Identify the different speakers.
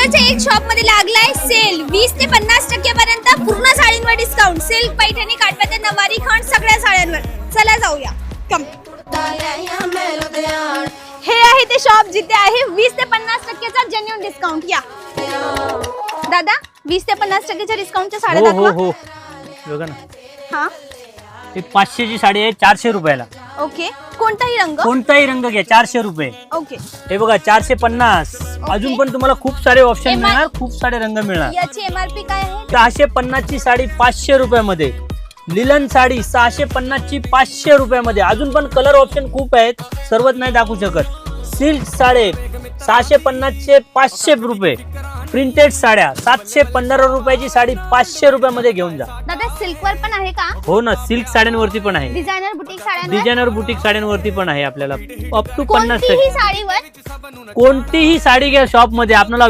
Speaker 1: नंबरच्या एक शॉप मध्ये लागलाय सेल 20 ते 50% पर्यंत पूर्ण साडींवर डिस्काउंट. सिल्क, पैठणी, काठपदर, नवारी, खंड सगळ्या साड्यांवर. चला जाऊया. कम. हे आहे ते शॉप जिथे आहे 20 ते 50%चा जेन्युइन डिस्काउंट. या दादा 20 ते 50%च्या डिस्काउंटच्या साड्या दाखवा.
Speaker 2: हो बघा ना,
Speaker 1: हा
Speaker 2: ही 500 ची साडी आहे 400 रुपयाला.
Speaker 1: ओके. कोणताही रंग?
Speaker 2: कोणताही रंग घ्या 400 रुपये.
Speaker 1: ओके.
Speaker 2: हे बघा 450. अजून पण तुम्हाला खूप सारे ऑप्शन मिळणार, खूप सारे रंग मिळणार.
Speaker 1: याची एमआरपी काय आहे?
Speaker 2: 650 ची साडी 500 रुपयामध्ये. लिलन साडी 650 ची 500 रुपयामध्ये. अजून पण कलर ऑप्शन खूप आहेत, सर्वच नाही दाखवू शकत. सिल्क साडे 650 चे 500 रुपये. प्रिंटेड साड्या 715 रुपयाची साडी 500 रुपयामध्ये घेऊन जा.
Speaker 1: दादा सिल्क वर पण आहे का?
Speaker 2: हो ना, सिल्क साड्यांवरती पण आहे.
Speaker 1: डिझायनर बुटीक साड्यांवर?
Speaker 2: डिझायनर बुटीक साड्यांवरती पण आहे आपल्याला अप टू 50%.
Speaker 1: कोणतीही साडीवर?
Speaker 2: कोणतीही साडी घ्या शॉप मध्ये आपल्याला